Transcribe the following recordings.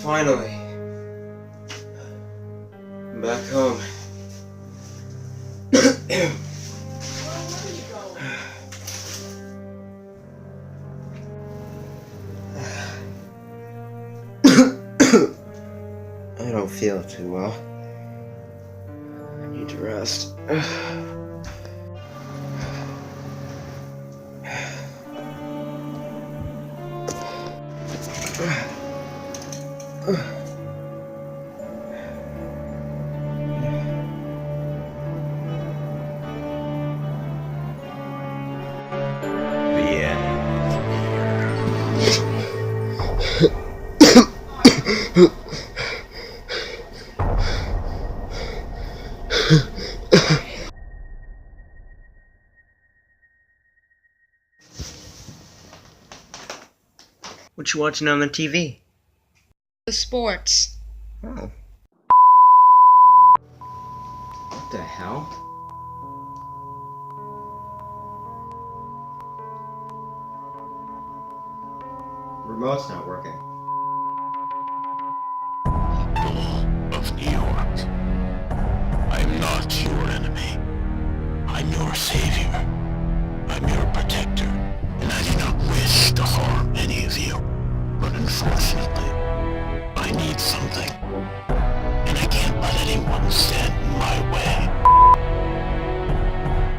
Finally, I'm back home. I don't feel too well. I need to rest. What you watching on the TV? The sports. Oh. What the hell? Remote's not working. People of New York, I'm not your enemy. I'm your savior. I'm your protector, and I do not wish to harm any of you. But unfortunately, I need something, and I can't let anyone stand in my way.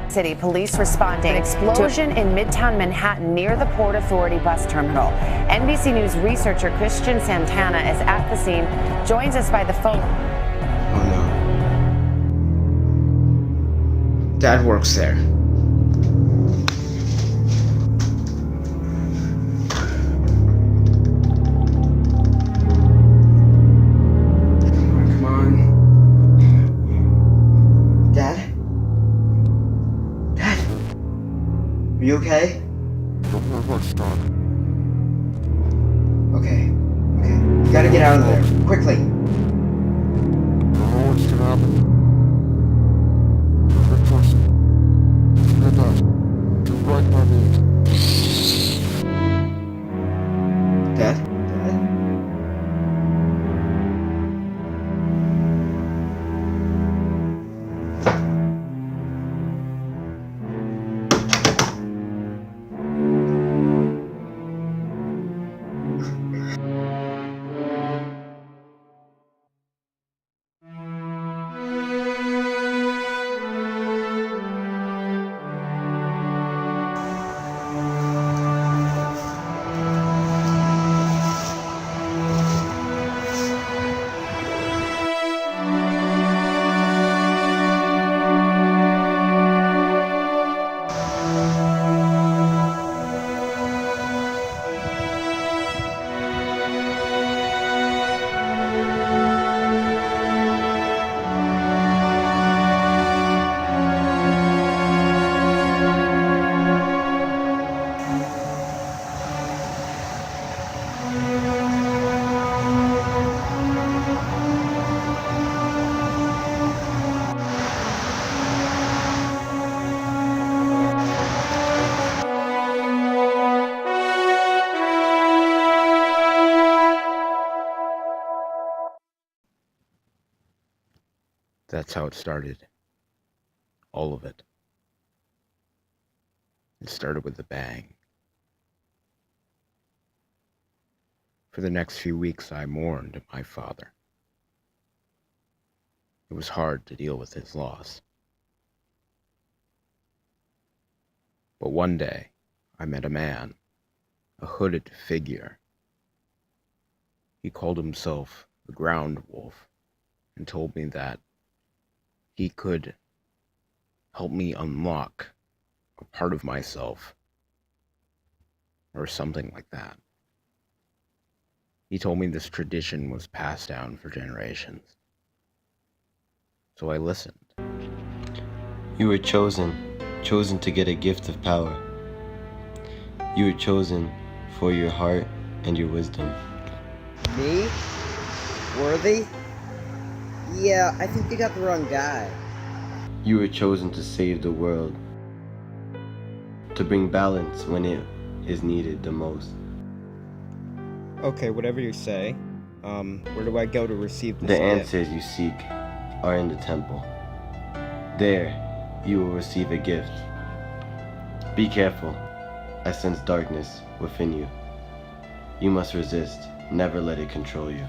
City police responding to an explosion in Midtown Manhattan near the Port Authority bus terminal. NBC News researcher Christian Santana is at the scene, joins us by the phone. Oh no. Dad works there. Come on. Dad? Dad? Are you okay? Okay. We gotta get out of there. Quickly. Dad? Dad? That's how it started. All of it. It started with a bang. For the next few weeks, I mourned my father. It was hard to deal with his loss. But one day, I met a man, a hooded figure. He called himself the Groundwolfe and told me that he could help me unlock a part of myself, or something like that. He told me this tradition was passed down for generations. So I listened. You were chosen to get a gift of power. You were chosen for your heart and your wisdom. Me? Worthy? Yeah, I think you got the wrong guy. You were chosen to save the world, to bring balance when it is needed the most. Okay, whatever you say. Where do I go to receive this The gift? answers you seek are in the temple. There, you will receive a gift. Be careful. I sense darkness within you. You must resist. Never let it control you.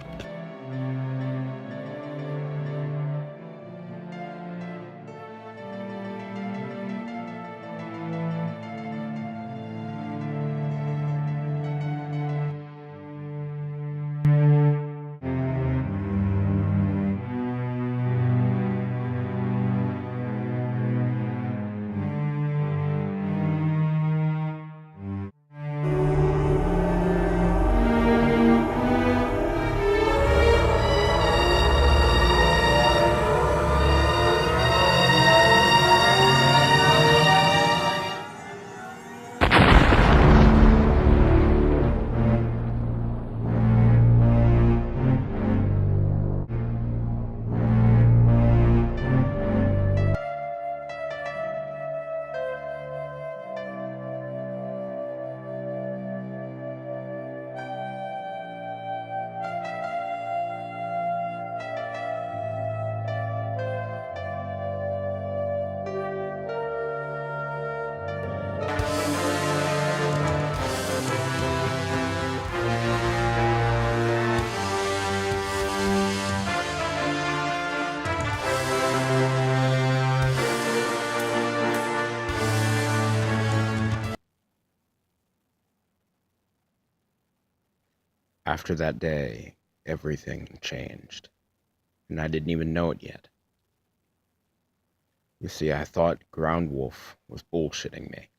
After that day, everything changed, and I didn't even know it yet. You see, I thought Groundwolfe was bullshitting me,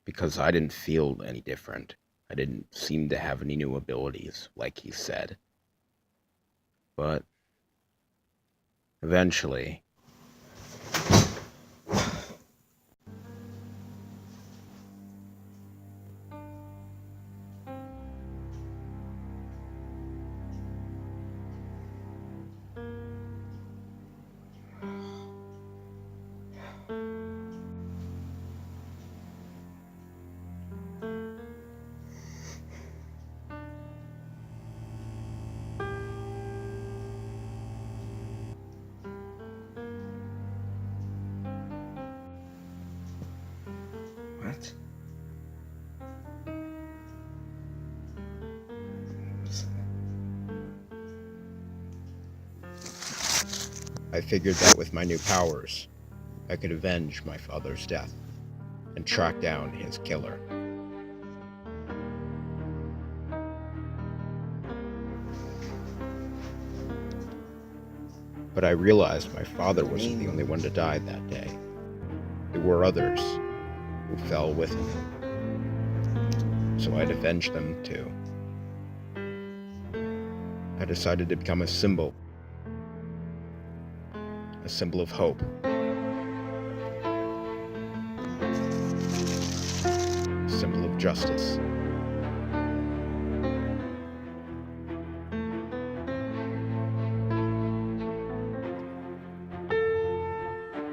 because I didn't feel any different. I didn't seem to have any new abilities, like he said. But eventually, What? I figured that with my new powers, I could avenge my father's death and track down his killer. But I realized my father wasn't the only one to die that day. There were others who fell with him. So I'd avenge them too. I decided to become a symbol of hope. A symbol of justice.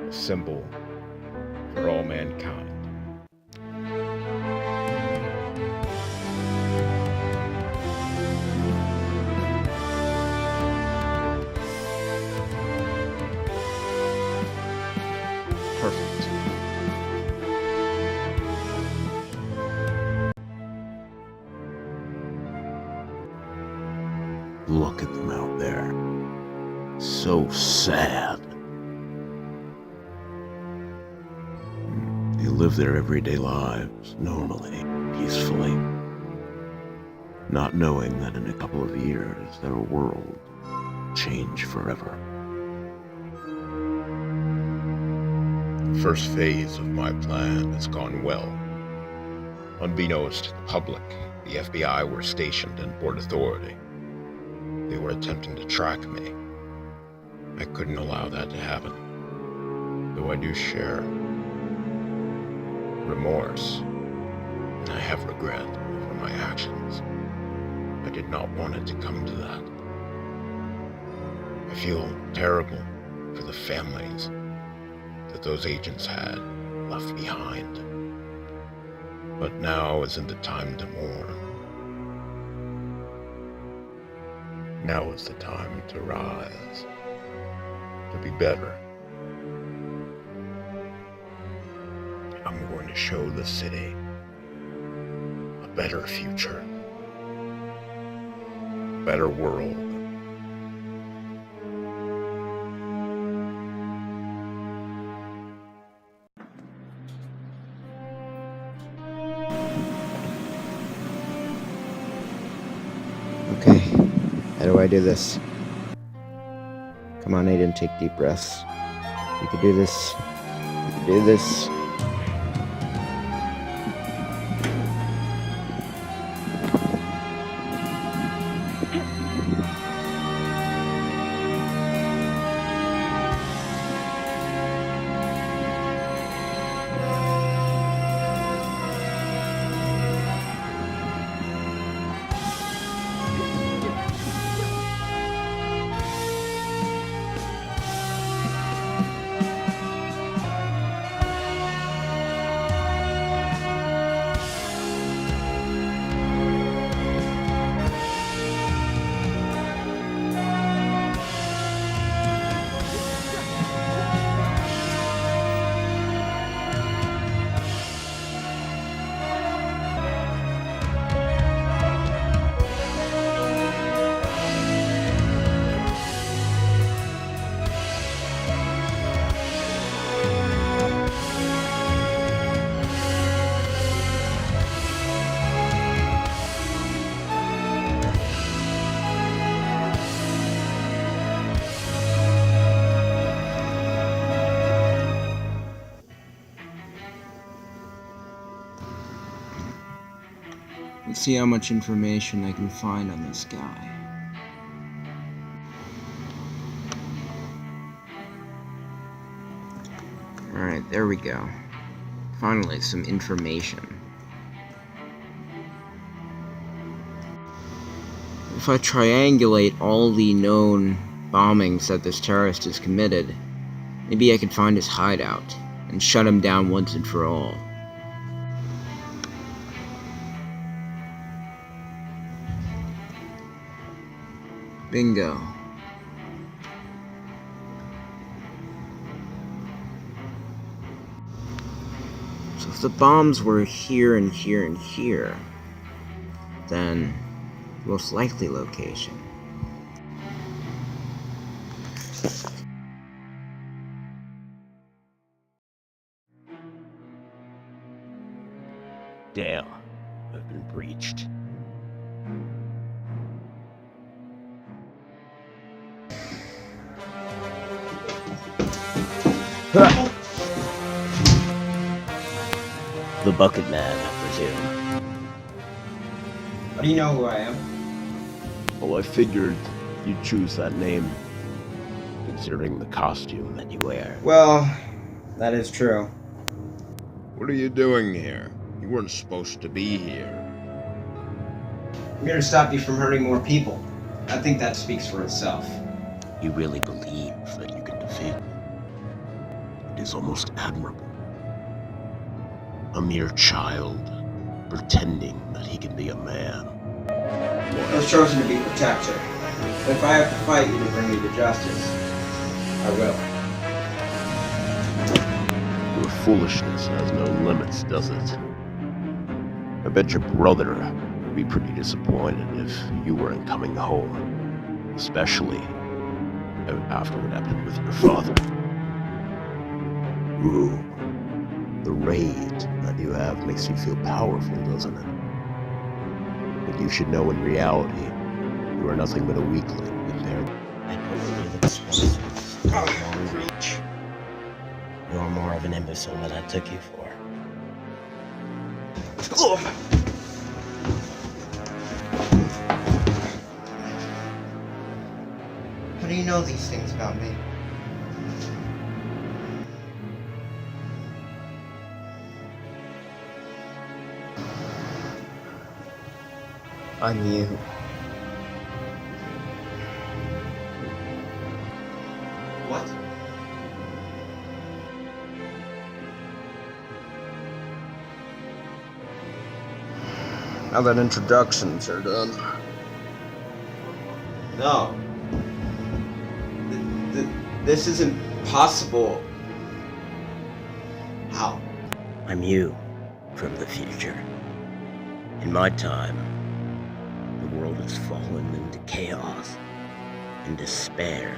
A symbol for all mankind. Perfect. Look at them out there. So sad. They live their everyday lives, normally, peacefully, not knowing that in a couple of years their world will change forever. The first phase of my plan has gone well. Unbeknownst to the public, the FBI were stationed in Port Authority. They were attempting to track me. I couldn't allow that to happen, though I do share remorse, and I have regret over my actions. I did not want it to come to that. I feel terrible for the families that those agents had left behind. But now isn't the time to mourn. Now is the time to rise, to be better. I'm going to show the city a better future, a better world. Okay, how do I do this? Come on, Aiden, take deep breaths. You can do this. You can do this. Let's see how much information I can find on this guy. Alright, there we go. Finally, some information. If I triangulate all the known bombings that this terrorist has committed, maybe I could find his hideout and shut him down once and for all. Bingo. So if the bombs were here and here and here, then most likely location. Dale, I've been breached. The BucketMan, I presume. How do you know who I am? Well, I figured you'd choose that name, considering the costume that you wear. Well, that is true. What are you doing here? You weren't supposed to be here. I'm here to stop you from hurting more people. I think that speaks for itself. You really believe that you can defeat me? It is almost admirable. A mere child, pretending that he can be a man. I was chosen to be protector. But if I have to fight you to bring you to justice, I will. Your foolishness has no limits, does it? I bet your brother would be pretty disappointed if you weren't coming home. Especially after what happened with your father. Ooh. The rage that you have makes you feel powerful, doesn't it? But you should know in reality, you are nothing but a weakling compared. I don't believe it's long reach. You're more of an imbecile than I took you for. How do you know these things about me? I'm you. Now that introductions are done. No. This isn't possible. How? I'm you from the future. In my time, the world has fallen into chaos and despair.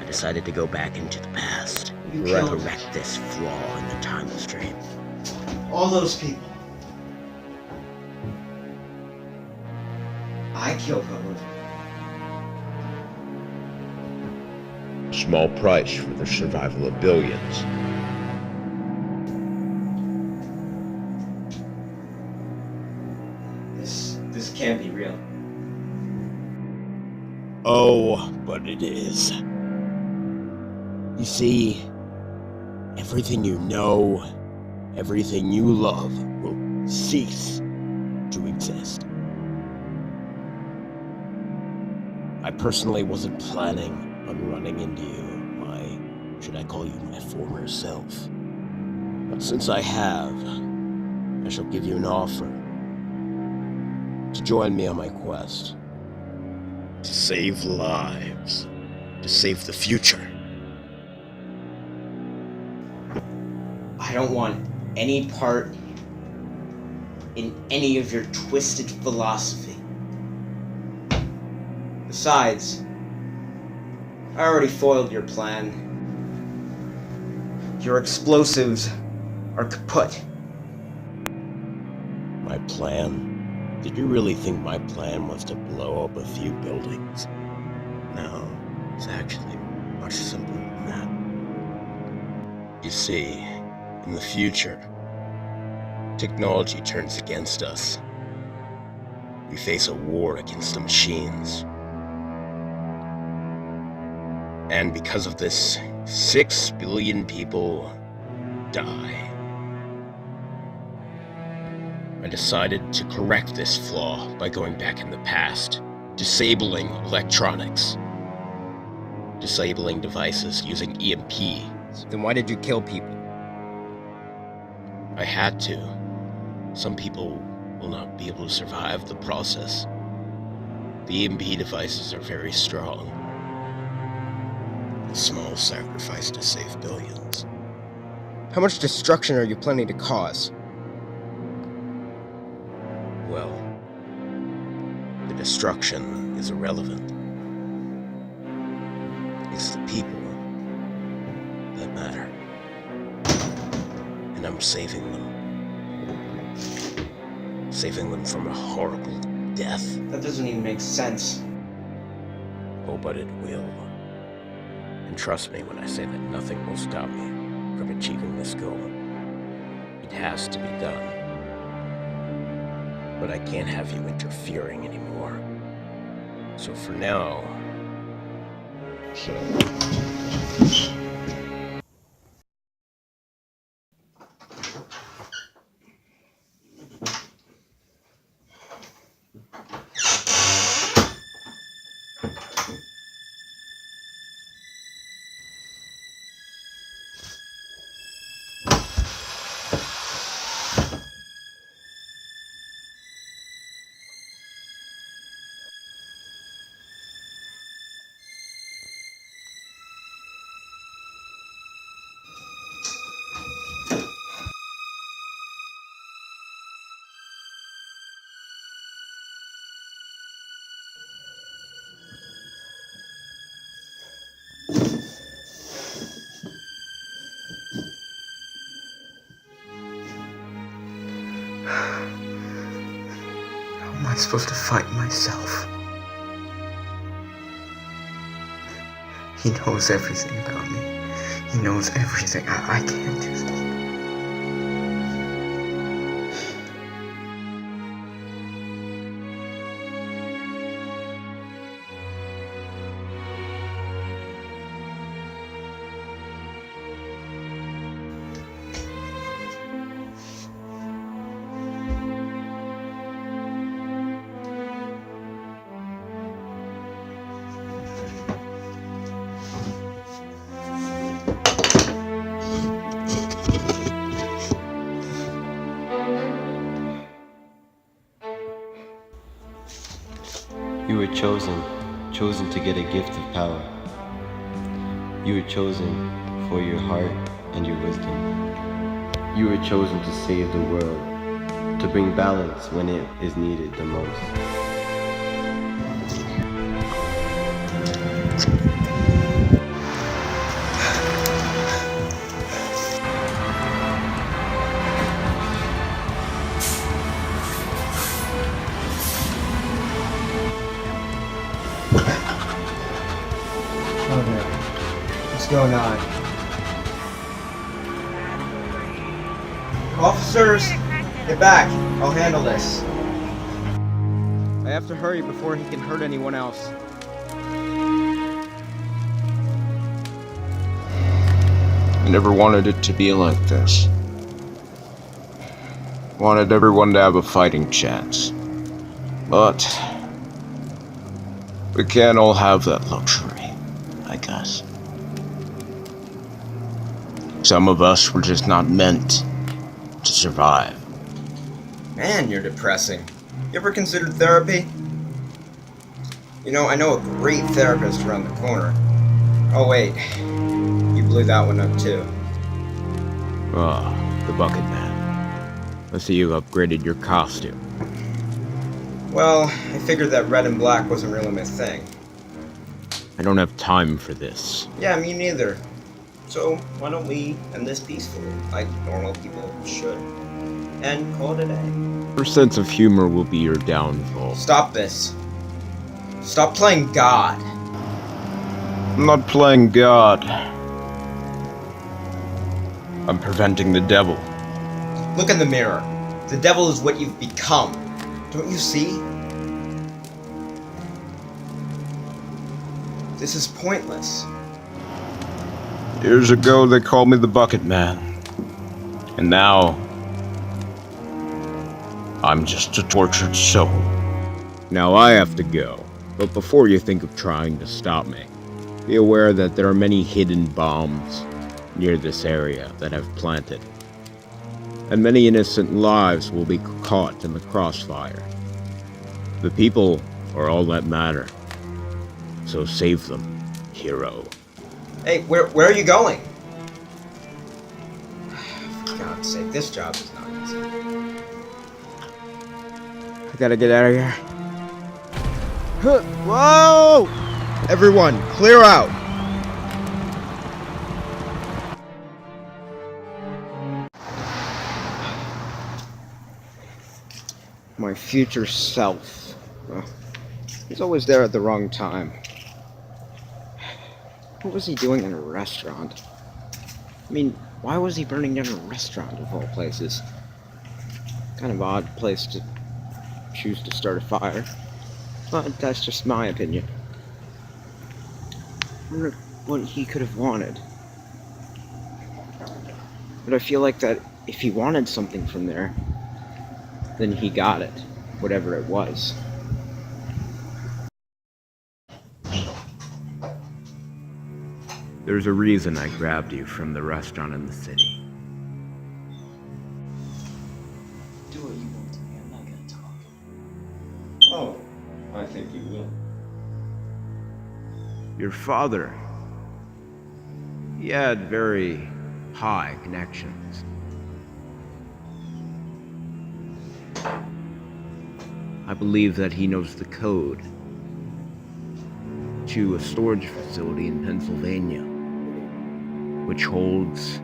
I decided to go back into the past, You killed correct this flaw in the time stream. all those people. I killed all of them. Small price for the survival of billions. This can't be real. Oh, but it is. You see, everything you know, everything you love will cease to exist. I personally wasn't planning on running into you, should I call you my former self? But since I have, I shall give you an offer to join me on my quest. To save lives. To save the future. I don't want any part in any of your twisted philosophy. Besides, I already foiled your plan. Your explosives are kaput. My plan? Did you really think my plan was to blow up a few buildings? No, it's actually much simpler than that. You see, in the future, technology turns against us. We face a war against the machines. And because of this, 6 billion people die. I decided to correct this flaw by going back in the past, disabling electronics, disabling devices using EMP. Then why did you kill people? I had to. Some people will not be able to survive the process. The EMP devices are very strong. A small sacrifice to save billions. How much destruction are you planning to cause? Well, the destruction is irrelevant. It's the people that matter. And I'm saving them. Saving them from a horrible death. That doesn't even make sense. Oh, but it will. And trust me when I say that nothing will stop me from achieving this goal. It has to be done. But I can't have you interfering anymore. So for now... How am I supposed to fight myself? He knows everything about me. He knows everything. I can't do this. chosen to get a gift of power. You were chosen for your heart and your wisdom. You were chosen to save the world, to bring balance when it is needed the most. Oh no. What's going on? Officers, get back. I'll handle this. I have to hurry before he can hurt anyone else. I never wanted it to be like this. Wanted everyone to have a fighting chance. But we can't all have that luxury, I guess. Some of us were just not meant to survive. Man, you're depressing. You ever considered therapy? You know, I know a great therapist around the corner. Oh wait, you blew that one up too. Ah, the BucketMan. I see you upgraded your costume. Well, I figured that red and black wasn't really my thing. I don't have time for this. Yeah, me neither. So, why don't we end this peacefully, like normal people should, and call it a day? Your sense of humor will be your downfall. Stop this. Stop playing God. I'm not playing God. I'm preventing the devil. Look in the mirror. The devil is what you've become. Don't you see? This is pointless. Years ago, they called me the BucketMan. And now, I'm just a tortured soul. Now I have to go. But before you think of trying to stop me, be aware that there are many hidden bombs near this area that I've planted. And many innocent lives will be caught in the crossfire. The people are all that matter. So save them, hero. Hey, where are you going? For God's sake, this job is not easy. I gotta get out of here. Whoa! Everyone, clear out! My future self. Well, he's always there at the wrong time. What was he doing in a restaurant? I mean, why was he burning down a restaurant of all places? Kind of odd place to choose to start a fire. But that's just my opinion. I wonder what he could have wanted. But I feel like that if he wanted something from there, then he got it, whatever it was. There's a reason I grabbed you from the restaurant in the city. Do what you want to me. I'm not gonna talk. Oh, I think you will. Your father, he had very high connections. I believe that he knows the code to a storage facility in Pennsylvania, which holds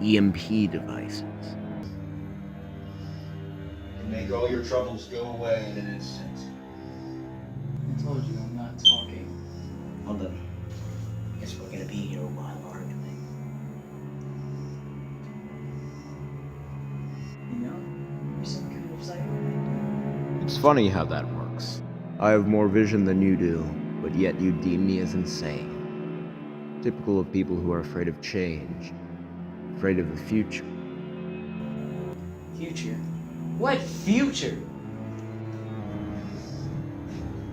EMP devices. Can make all your troubles go away in an instant. I told you I'm not talking. Hold up. Guess we're gonna be here a while, aren't we? You know, you're some kind of psycho. It's funny how that works. I have more vision than you do, but yet you deem me as insane. Typical of people who are afraid of change, afraid of the future. Future? What future?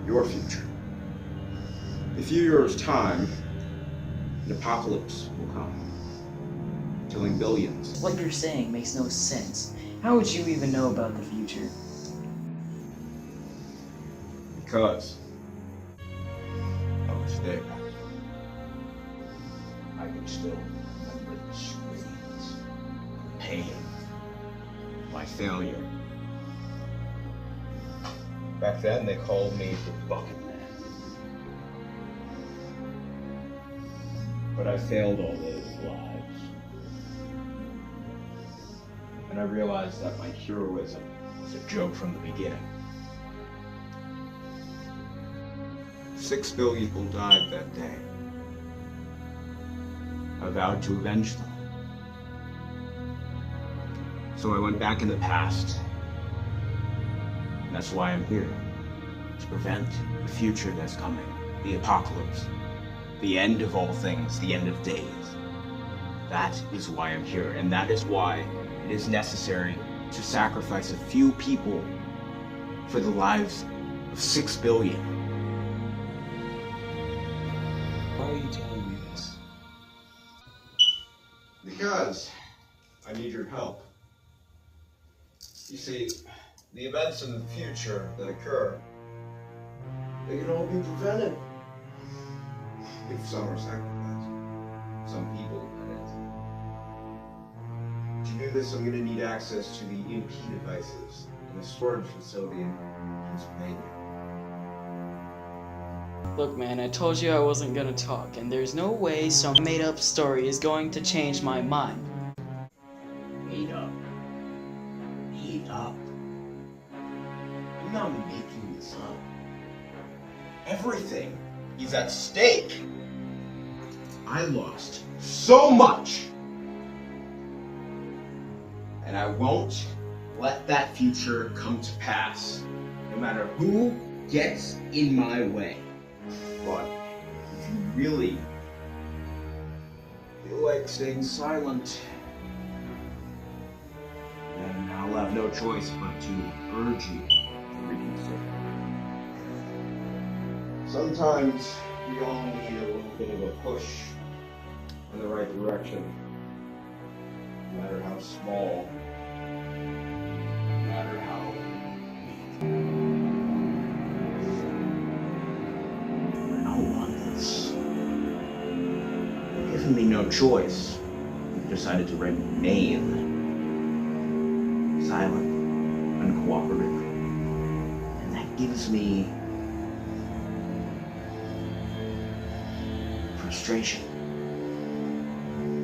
Your future. In a few years' time, an apocalypse will come, killing billions. What you're saying makes no sense. How would you even know about the future? Because there, I can still remember the screams, the pain, my failure. Back then, they called me the BucketMan. But I failed all those lives. And I realized that my heroism was a joke from the beginning. 6 billion people died that day. I vowed to avenge them. So I went back in the past. And that's why I'm here. To prevent the future that's coming. The apocalypse. The end of all things. The end of days. That is why I'm here. And that is why it is necessary to sacrifice a few people for the lives of 6 billion. Why are you telling me this? Because I need your help. You see, the events in the future that occur, they can all be prevented. If some are sacrificed. Some people, that is. To do this, I'm going to need access to the EMP devices in a storage facility in Pennsylvania. Look, man, I told you I wasn't gonna talk, and there's no way some made-up story is going to change my mind. Made up. Made up. I'm not making this up. Everything is at stake. I lost so much. And I won't let that future come to pass, no matter who gets in my way. But if you really feel like staying silent, then I'll have no choice but to urge you to reconsider. Sometimes we all need a little bit of a push in the right direction, no matter how small, no matter how weak. I don't want this. You've given me no choice. You've decided to remain silent, uncooperative, and that gives me frustration.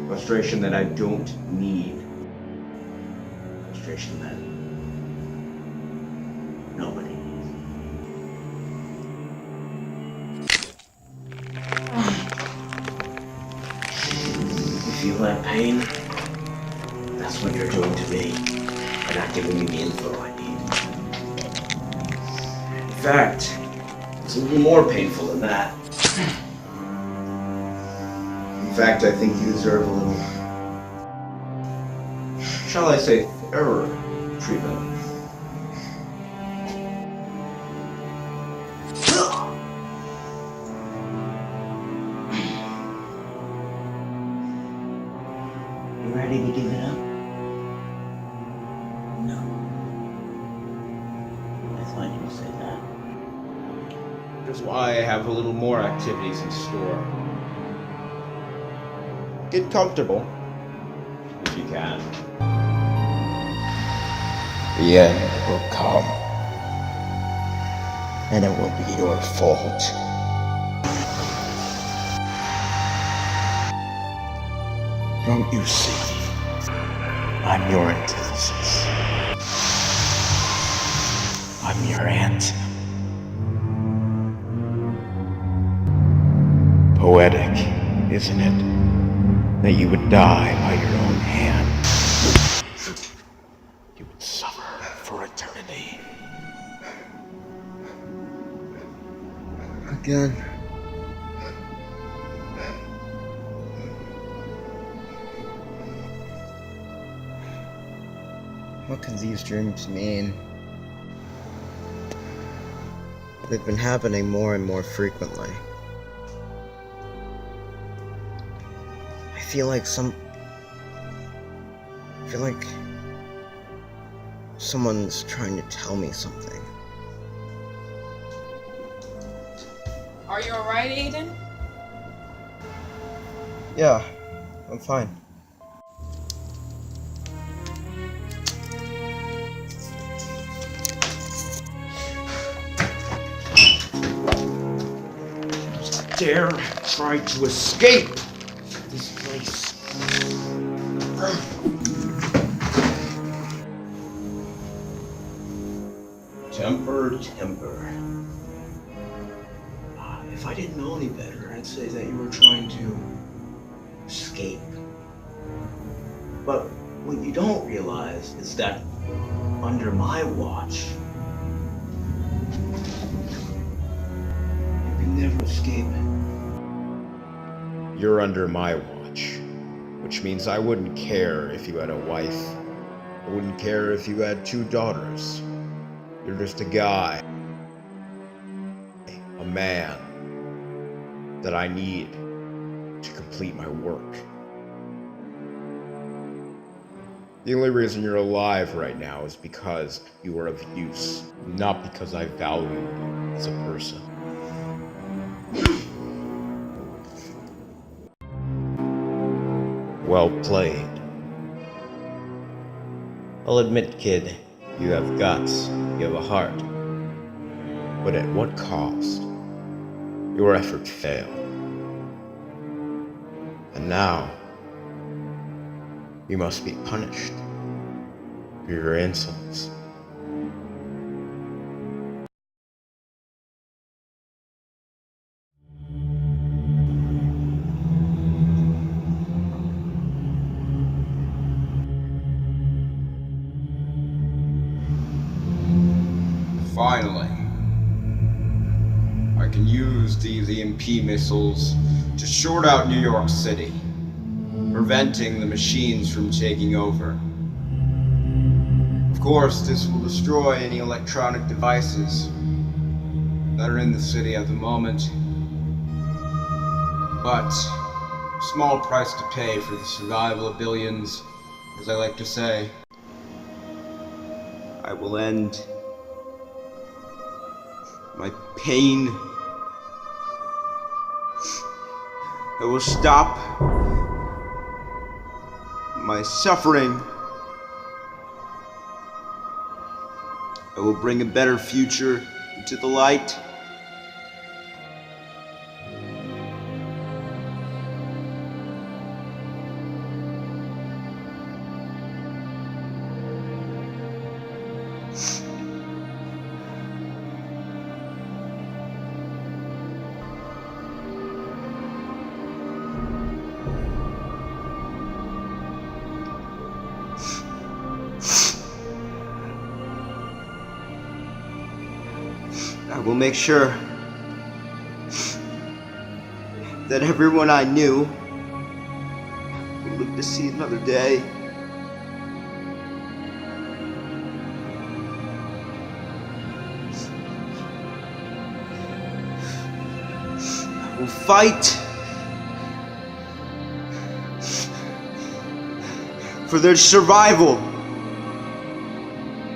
Frustration that I don't need. Frustration that nobody needs. You feel that pain? That's what you're doing to me. By not giving me the info I need. In fact, it's a little more painful than that. In fact, I think you deserve a little, shall I say, fairer treatment. You ready to give it up? No. I thought you'd say that. Which is why I have a little more activities in store. Get comfortable, if you can. The end will come, and it will be your fault. Don't you see? I'm your antithesis. I'm your Antinum. Poetic, isn't it? That you would die by your own hand. You would suffer for eternity. Again. What can these dreams mean? They've been happening more and more frequently. I feel like someone's trying to tell me something. Are you alright, Aiden? Yeah, I'm fine. Dare try to escape this place. Temper, temper. If I didn't know any better, I'd say that you were trying to escape. But what you don't realize is that under my watch, you can never escape. You're under my watch, which means I wouldn't care if you had a wife. I wouldn't care if you had 2 daughters. You're just a guy, a man, that I need to complete my work. The only reason you're alive right now is because you are of use, not because I value you as a person. Well played. I'll admit, kid, you have guts, you have a heart. But at what cost? Your effort failed. And now, you must be punished for your insolence. Finally, I can use these EMP missiles to short out New York City, preventing the machines from taking over. Of course, this will destroy any electronic devices that are in the city at the moment, but small price to pay for the survival of billions, as I like to say. I will end my pain. I will stop my suffering. I will bring a better future into the light. I will make sure that everyone I knew will live to see another day. I will fight for their survival.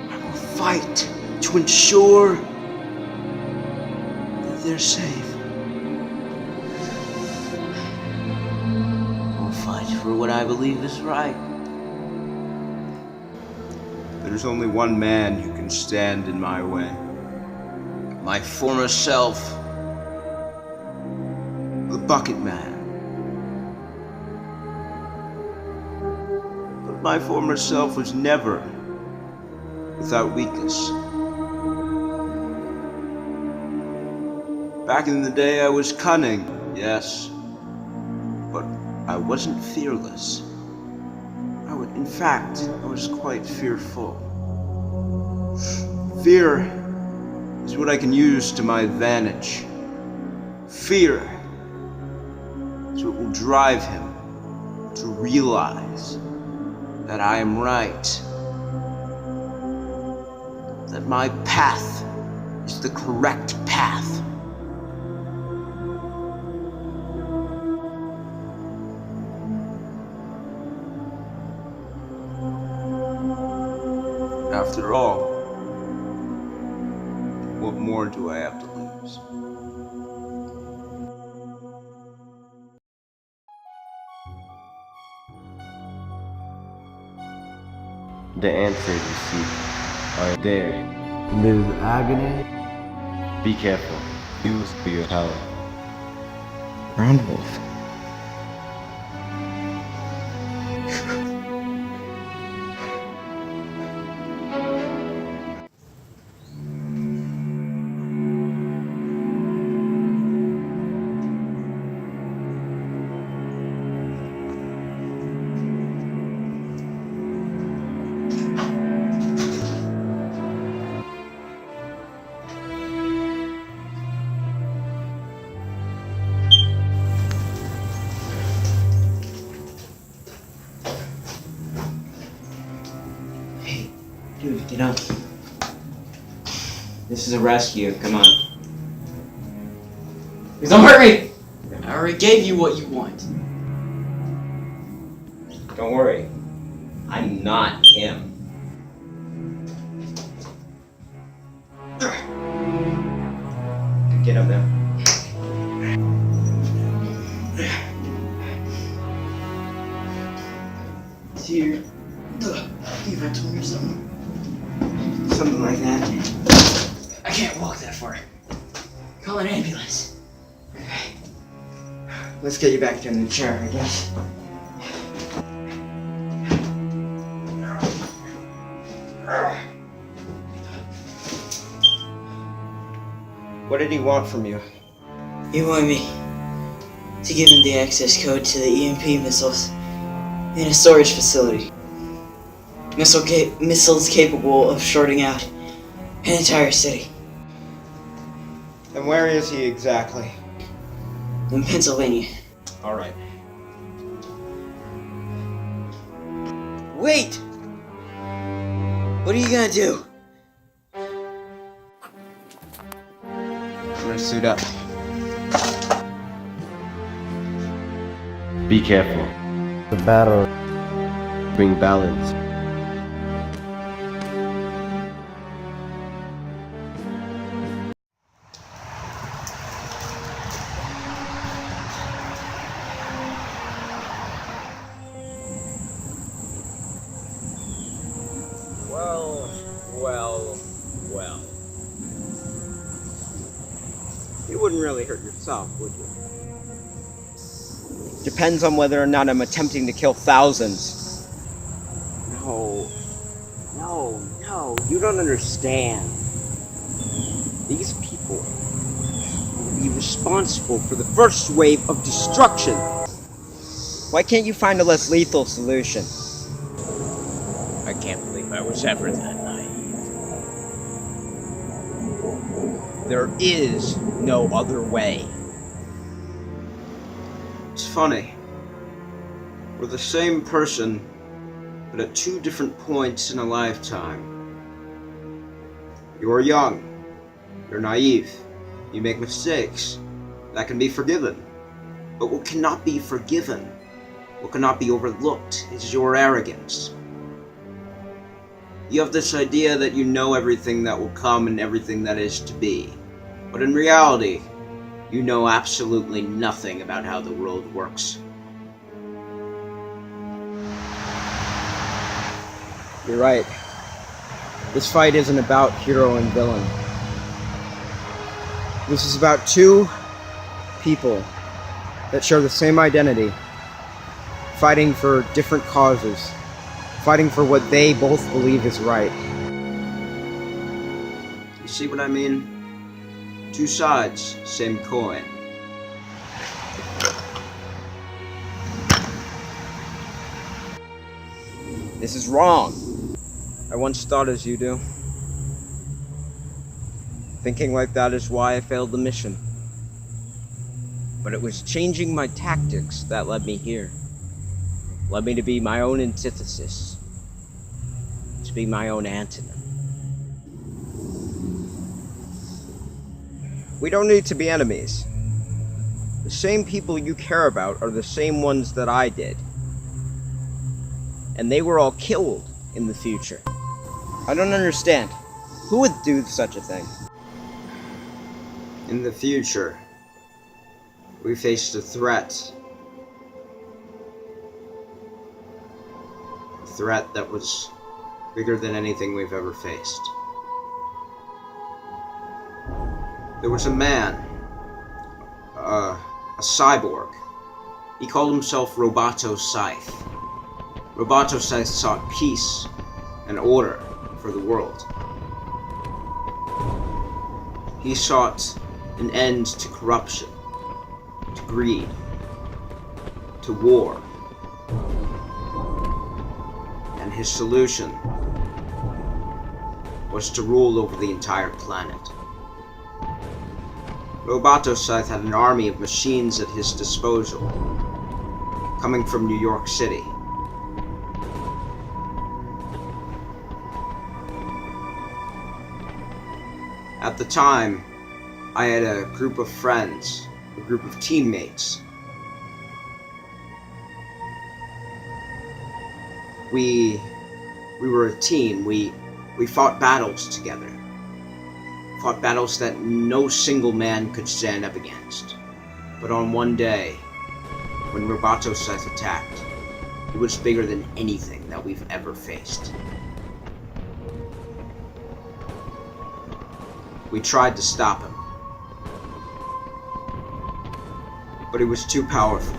I will fight to ensure they're safe. I'll fight for what I believe is right. There's only one man who can stand in my way. My former self, the BucketMan. But my former self was never without weakness. Back in the day, I was cunning, yes, but I wasn't fearless. In fact, I was quite fearful. Fear is what I can use to my advantage. Fear is what will drive him to realize that I am right, that my path is the correct path. After all, what more do I have to lose? The answers you seek are there. Live agony. Be careful. Use for your health. Groundwolfe. Dude, get up. This is a rescue, come on. Please don't hurt me! I already gave you what you want. Don't worry. I'm not him. Get up now. Here. Aidan Torgersen. Something like that. I can't walk that far. Call an ambulance. Okay. Let's get you back in the chair, I guess. What did he want from you? He wanted me to give him the access code to the EMP missiles in a storage facility. Missiles capable of shorting out an entire city. And where is he exactly? In Pennsylvania. Alright. Wait! What are you gonna do? I'm gonna suit up. Be careful. The battle. Bring balance. Well. You wouldn't really hurt yourself, would you? Depends on whether or not I'm attempting to kill thousands. No. You don't understand. These people will be responsible for the first wave of destruction. Why can't you find a less lethal solution? I can't believe I was ever that naive. There is no other way. It's funny. We're the same person, but at two different points in a lifetime. You're young. You're naive. You make mistakes. That can be forgiven. But what cannot be forgiven, what cannot be overlooked, is your arrogance. You have this idea that you know everything that will come and everything that is to be. But in reality, you know absolutely nothing about how the world works. You're right. This fight isn't about hero and villain. This is about two people that share the same identity, fighting for different causes, fighting for what they both believe is right. You see what I mean? Two sides, same coin. This is wrong. I once thought as you do. Thinking like that is why I failed the mission. But it was changing my tactics that led me here. Led me to be my own antithesis. To be my own antonym. We don't need to be enemies. The same people you care about are the same ones that I did. And they were all killed in the future. I don't understand. Who would do such a thing? In the future, we faced a threat. A threat that was Bigger than anything we've ever faced. There was a man, a cyborg. He called himself Roboto Scythe. Roboto Scythe sought peace and order for the world. He sought an end to corruption, to greed, to war. And his solution was to rule over the entire planet. Roboto Scythe had an army of machines at his disposal, coming from New York City. At the time, I had a group of friends, a group of teammates. We were a team. We fought battles together. Fought battles that no single man could stand up against. But on one day, when Roboto Scythe attacked, it was bigger than anything that we've ever faced. We tried to stop him, but he was too powerful.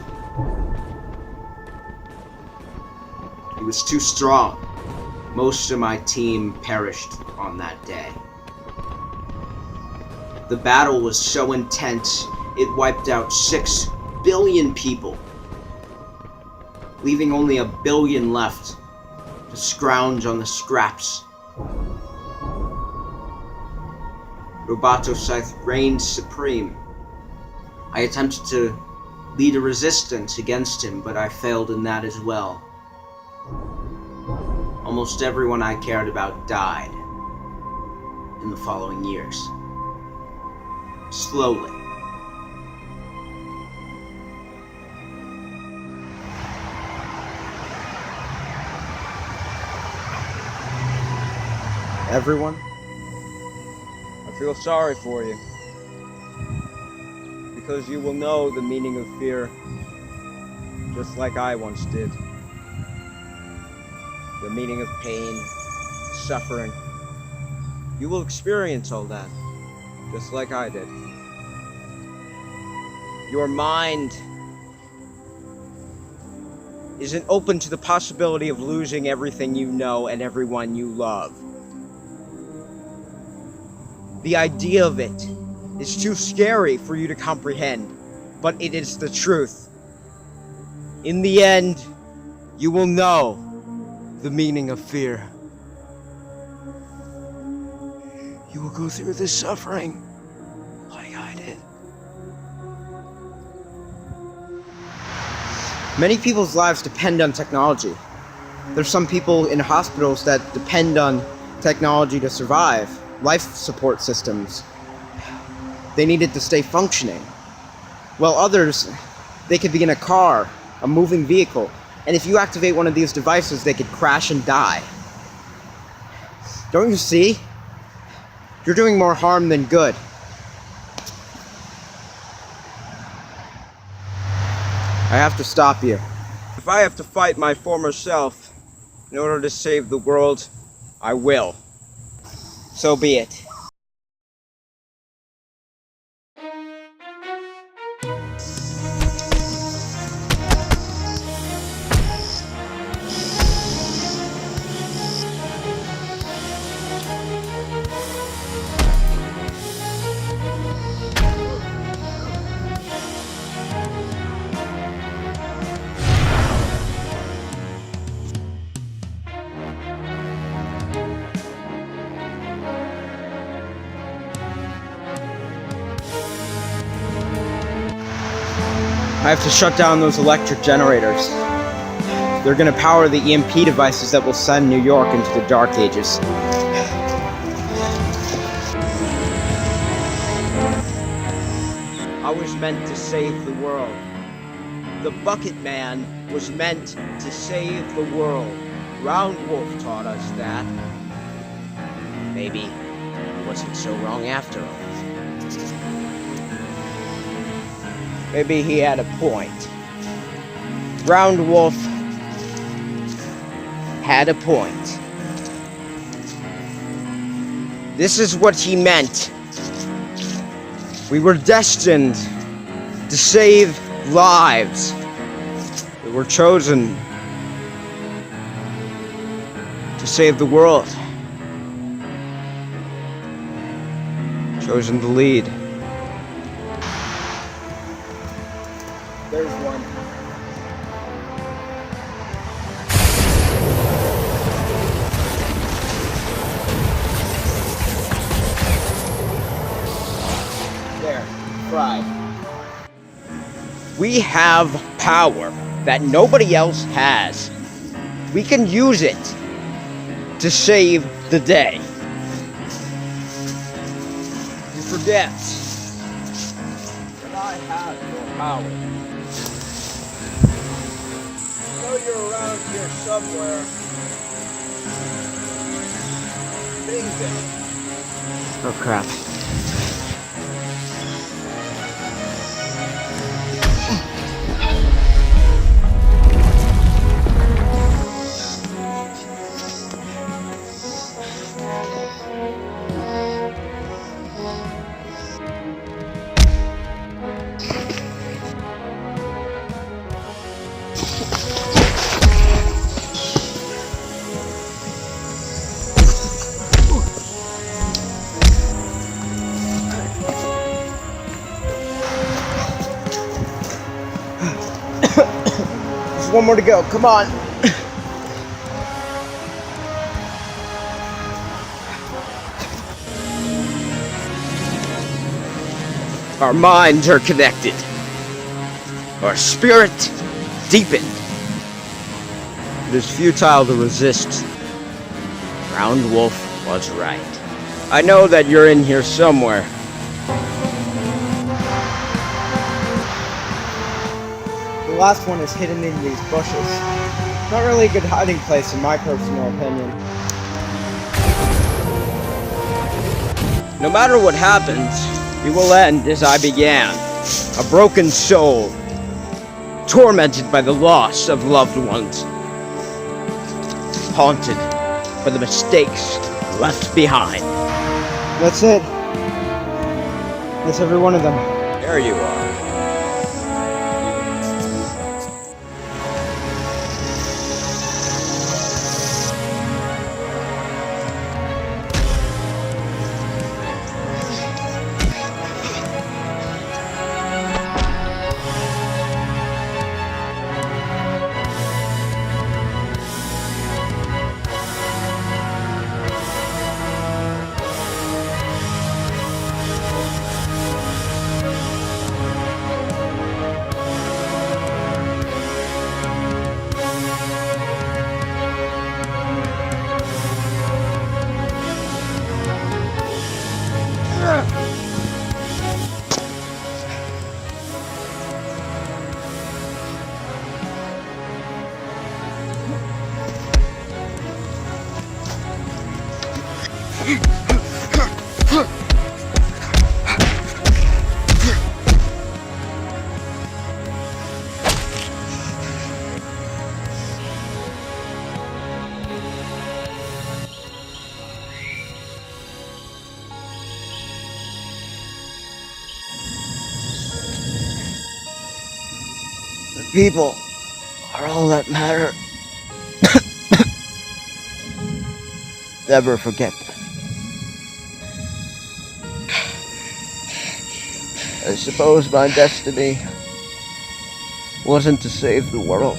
He was too strong. Most of my team perished on that day. The battle was so intense, it wiped out 6 billion people, leaving only 1 billion left to scrounge on the scraps. Roboto Scythe reigned supreme. I attempted to lead a resistance against him, but I failed in that as well. Almost everyone I cared about died in the following years. Slowly. Everyone, I feel sorry for you, because you will know the meaning of fear, just like I once did. The meaning of pain, suffering. You will experience all that, just like I did. Your mind isn't open to the possibility of losing everything you know and everyone you love. The idea of it is too scary for you to comprehend, but it is the truth. In the end, you will know the meaning of fear. You will go through this suffering like I did. Many people's lives depend on technology. There's some people in hospitals that depend on technology to survive. Life support systems. They need it to stay functioning. While others, they could be in a car, a moving vehicle, and if you activate one of these devices, they could crash and die. Don't you see? You're doing more harm than good. I have to stop you. If I have to fight my former self in order to save the world, I will. So be it. I have to shut down those electric generators. They're gonna power the EMP devices that will send New York into the Dark Ages. I was meant to save the world. The BucketMan was meant to save the world. Groundwolfe taught us that. Maybe it wasn't so wrong after all. Maybe he had a point. Groundwolfe had a point. This is what he meant. We were destined to save lives. We were chosen to save the world. Chosen to lead. There's one. There, fried. We have power that nobody else has. We can use it to save the day. You forget that I have your power. I know you're around here somewhere. Being there. Oh crap. There's one more to go, come on. Our minds are connected. Our spirit deepened. It is futile to resist. Groundwolfe was right. I know that you're in here somewhere. The last one is hidden in these bushes. Not really a good hiding place in my personal opinion. No matter what happens, you will end as I began. A broken soul, tormented by the loss of loved ones. Haunted by the mistakes left behind. That's it. That's every one of them. There you are. People are all that matter. Never forget that. I suppose my destiny wasn't to save the world,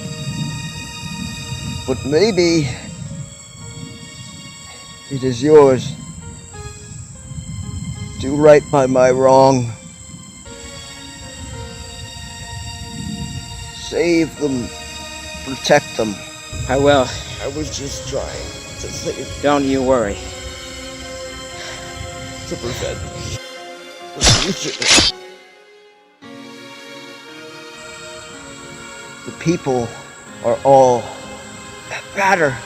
but maybe it is yours. Do right by my wrong. Save them, protect them. I will. I was just trying to save. Don't you worry. To prevent the future. The people are all that matter.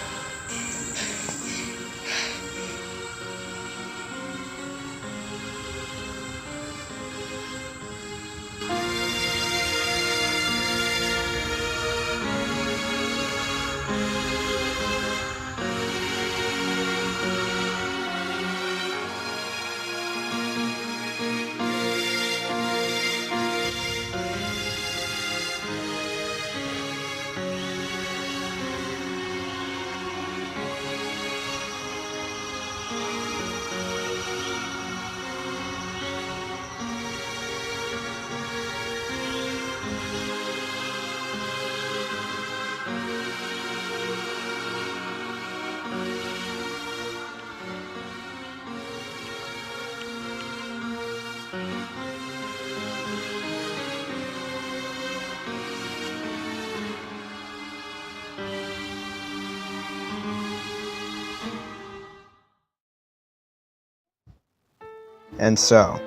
And so,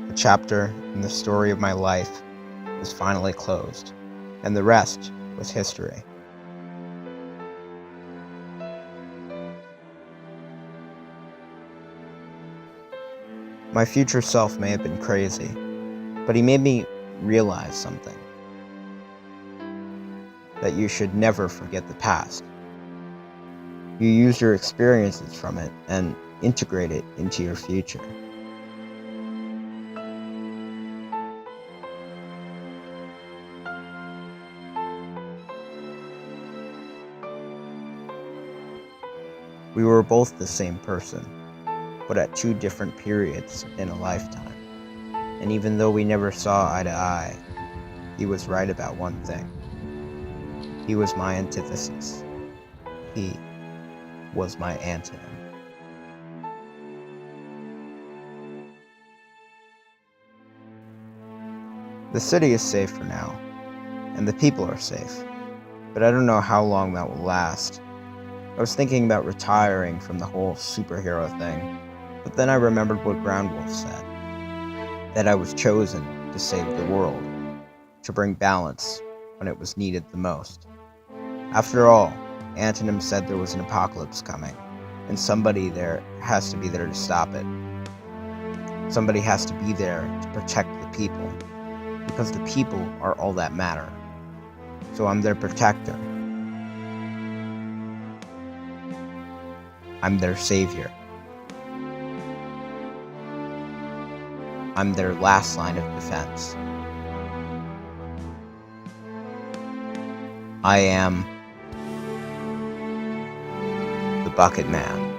a chapter in the story of my life was finally closed, and the rest was history. My future self may have been crazy, but he made me realize something. That you should never forget the past. You use your experiences from it and integrate it into your future. We were both the same person, but at two different periods in a lifetime. And even though we never saw eye to eye, he was right about one thing. He was my antithesis. He was my antonym. The city is safe for now, and the people are safe, but I don't know how long that will last. I was thinking about retiring from the whole superhero thing, but then I remembered what Groundwolfe said, that I was chosen to save the world, to bring balance when it was needed the most. After all, Antinum said there was an apocalypse coming, and somebody there has to be there to stop it. Somebody has to be there to protect the people, because the people are all that matter. So I'm their protector. I'm their savior. I'm their last line of defense. I am the BucketMan.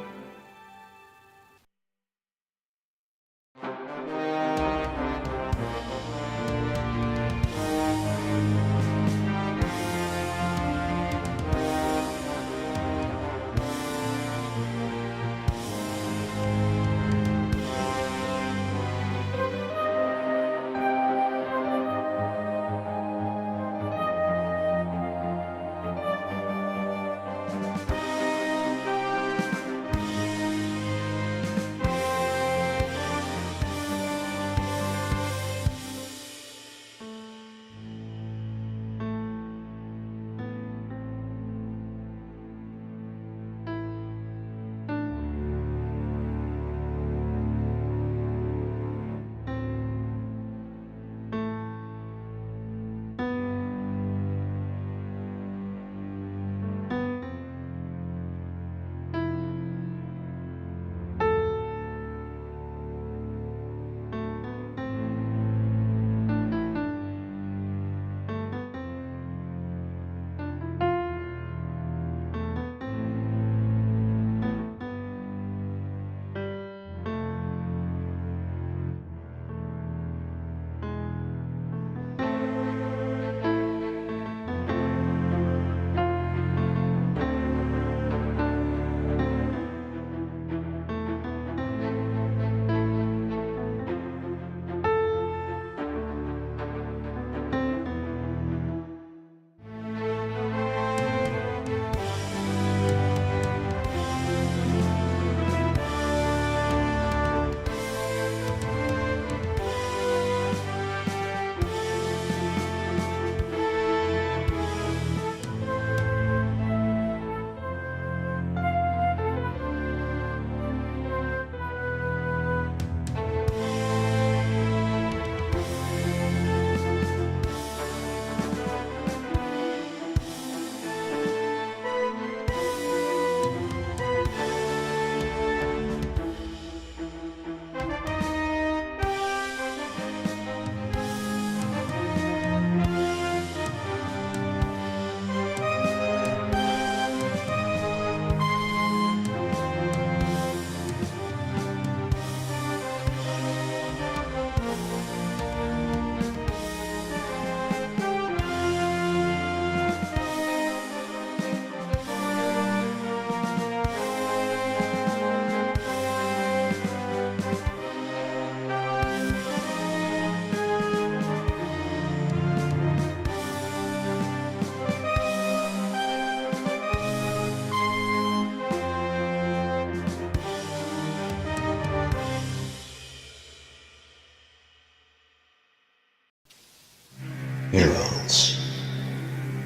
Heroes.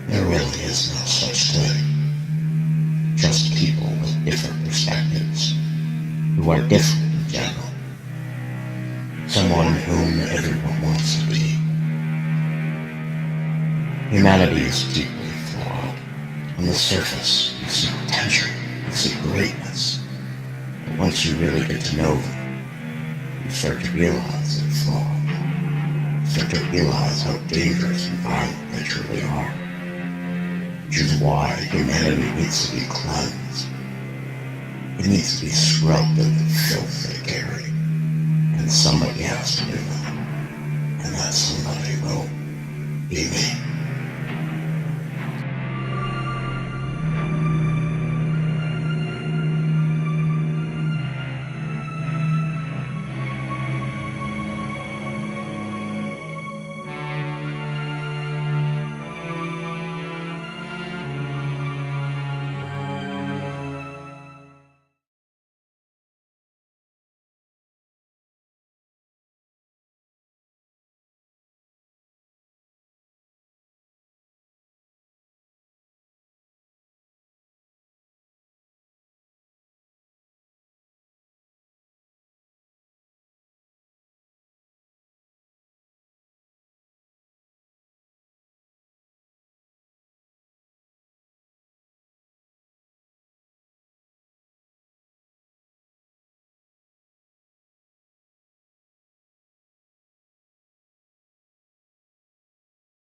There really is no such thing. Just people with different perspectives, who are different in general. Someone whom everyone wants to be. Humanity is deeply flawed. On the surface, you see potential, you see greatness. But once you really get to know them, you start to realize they're flawed. You start to realize how dangerous and violent they truly are. Which is why humanity needs to be cleansed. It needs to be scrubbed of the filth they carry. And somebody has to do that. And that somebody will be me.